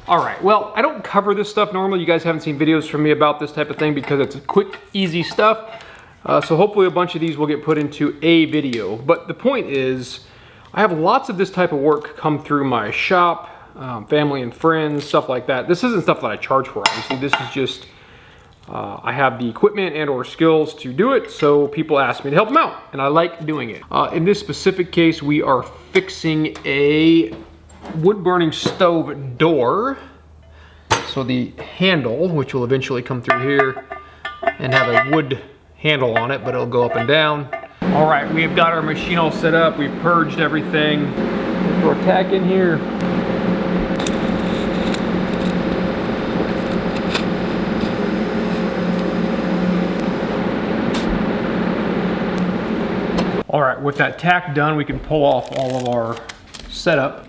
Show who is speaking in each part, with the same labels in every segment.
Speaker 1: All right, well, I don't cover this stuff normally. You guys haven't seen videos from me about this type of thing because it's quick, easy stuff. So hopefully a bunch of these will get put into a video. But the point is, I have lots of this type of work come through my shop, family and friends, stuff like that. This isn't stuff that I charge for, obviously. This is just, I have the equipment and or skills to do it, so people ask me to help them out, and I like doing it. In this specific case, we are fixing a wood-burning stove door. So the handle, which will eventually come through here and have a wood handle on it, but it'll go up and down. All right, we have got our machine all set up. We've purged everything. Throw our tack in here. All right, with that tack done, we can pull off all of our setup.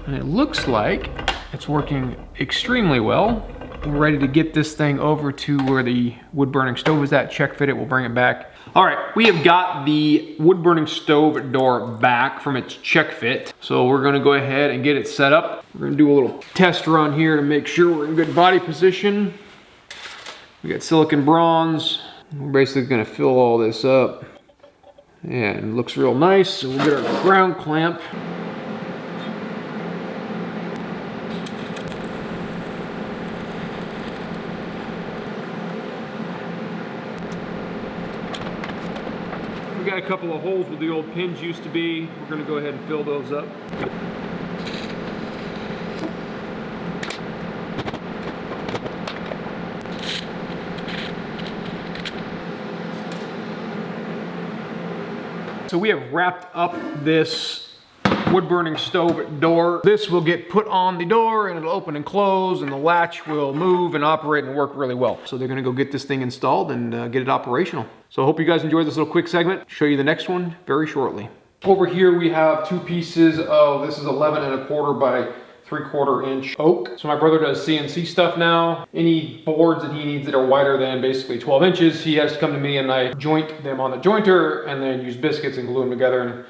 Speaker 1: And it looks like it's working extremely well. We're ready to get this thing over to where the wood burning stove is at, check fit it, we'll bring it back. All right, we have got the wood burning stove door back from its check fit. So we're gonna go ahead and get it set up. We're gonna do a little test run here to make sure we're in good body position. We got silicon bronze. We're basically gonna fill all this up. And it looks real nice. So we'll get our ground clamp. We got a couple of holes where the old pins used to be. We're gonna go ahead and fill those up. So we have wrapped up this wood burning stove door. This will get put on the door and it'll open and close and the latch will move and operate and work really well. So they're gonna go get this thing installed and get it operational. So I hope you guys enjoyed this little quick segment. Show you the next one very shortly. Over here we have two pieces of, this is 11 1/4 by 3/4 inch oak. So my brother does CNC stuff now. Any boards that he needs that are wider than basically 12 inches, he has to come to me and I joint them on the jointer and then use biscuits and glue them together and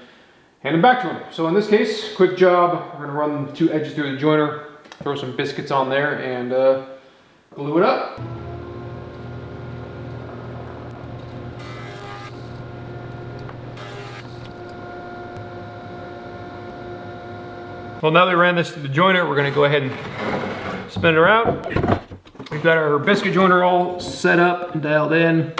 Speaker 1: hand them back to him. So in this case, quick job. We're gonna run the two edges through the jointer, throw some biscuits on there and glue it up. Well, now that we ran this through the jointer, we're gonna go ahead and spin it around. We've got our biscuit jointer all set up and dialed in.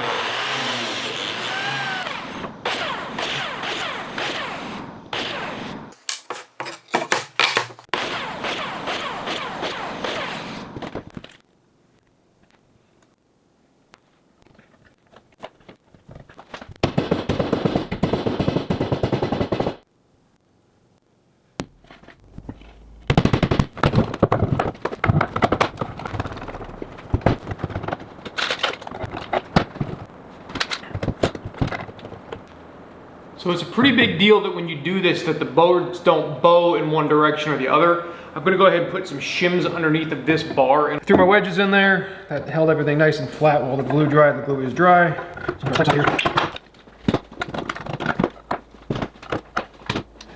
Speaker 1: So it's a pretty big deal that when you do this that the boards don't bow in one direction or the other. I'm gonna go ahead and put some shims underneath of this bar and threw my wedges in there. That held everything nice and flat while the glue dried. The glue is dry.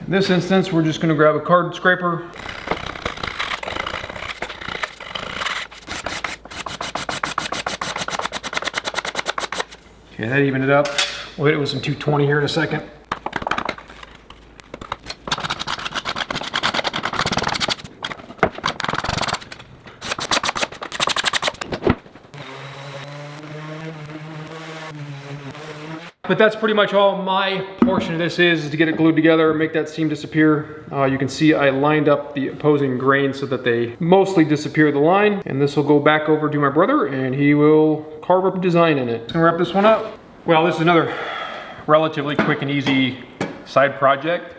Speaker 1: In this instance, we're just gonna grab a card scraper. Okay, that evened it up. We'll hit it with some 220 here in a second. But that's pretty much all my portion of this is to get it glued together, make that seam disappear. You can see I lined up the opposing grains so that they mostly disappear the line. And this will go back over to my brother and he will carve up a design in it. I'm gonna wrap this one up. Well, this is another relatively quick and easy side project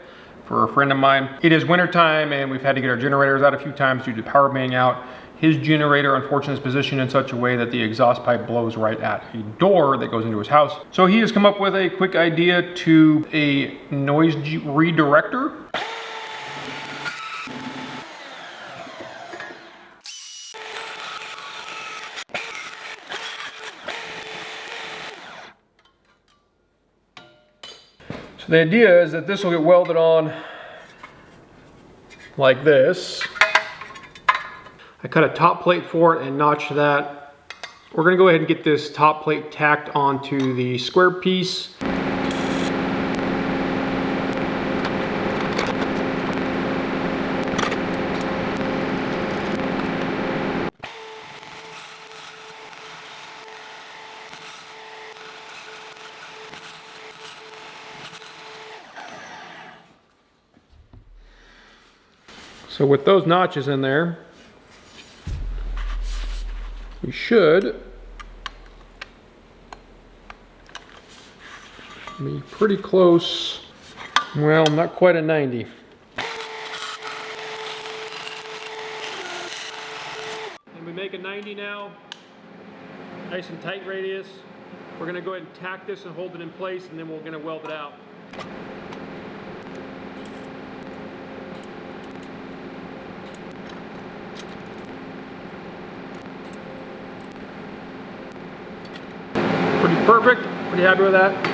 Speaker 1: for a friend of mine. It is winter time and we've had to get our generators out a few times due to power being out. His generator, unfortunately, is positioned in such a way that the exhaust pipe blows right at a door that goes into his house. So he has come up with a quick idea to a noise redirector. So the idea is that this will get welded on like this. I cut a top plate for it and notched that. We're gonna go ahead and get this top plate tacked onto the square piece. So with those notches in there, we should be pretty close. Well, not quite a 90. And we make a 90 now, nice and tight radius. We're gonna go ahead and tack this and hold it in place, and then we're gonna weld it out. Pretty perfect, pretty happy with that.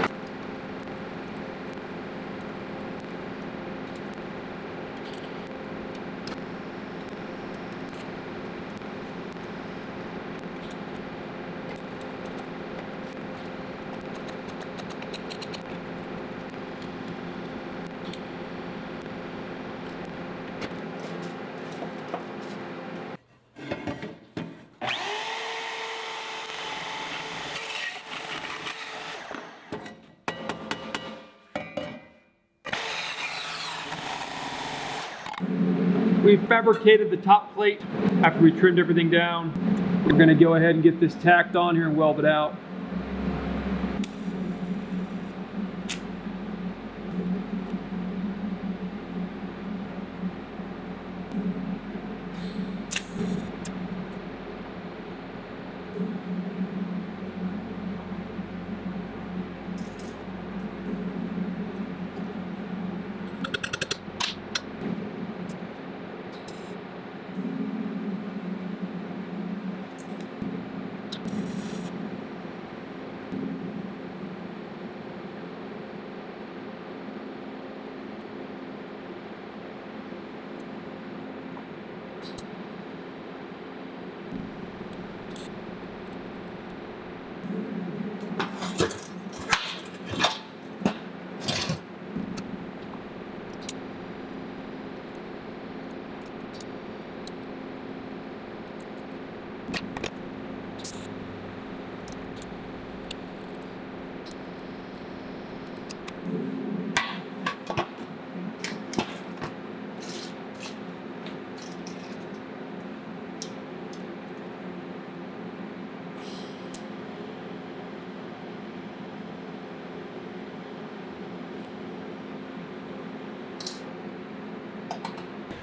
Speaker 1: We've fabricated the top plate after we trimmed everything down. We're going to go ahead and get this tacked on here and weld it out.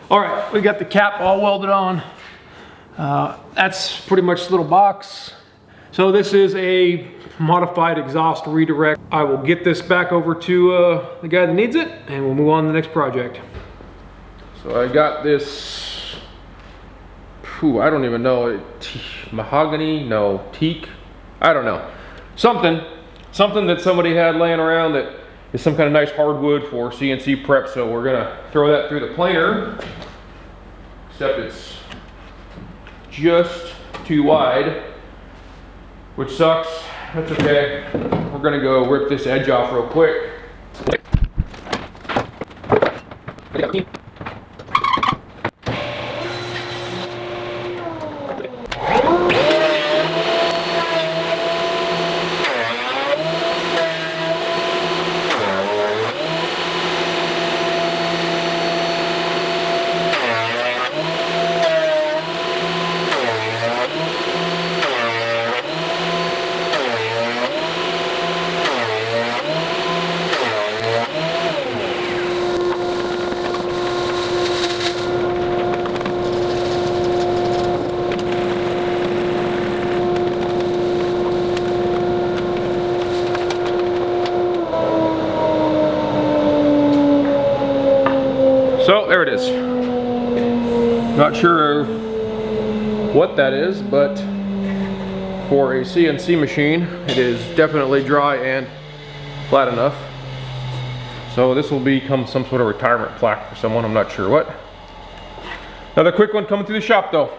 Speaker 1: All right, we got the cap all welded on. That's pretty much the little box. So this is a modified exhaust redirect. I will get this back over to the guy that needs it, and we'll move on to the next project. So I got this, I don't even know, mahogany, no, teak, I don't know. Something that somebody had laying around that is some kind of nice hardwood for CNC prep, so we're gonna throw that through the planer, except it's just too wide, which sucks. That's okay. We're gonna go rip this edge off real quick. So there it is. Not sure what that is, but for a CNC machine, it is definitely dry and flat enough. So this will become some sort of retirement plaque for someone, I'm not sure what. Another quick one coming through the shop though.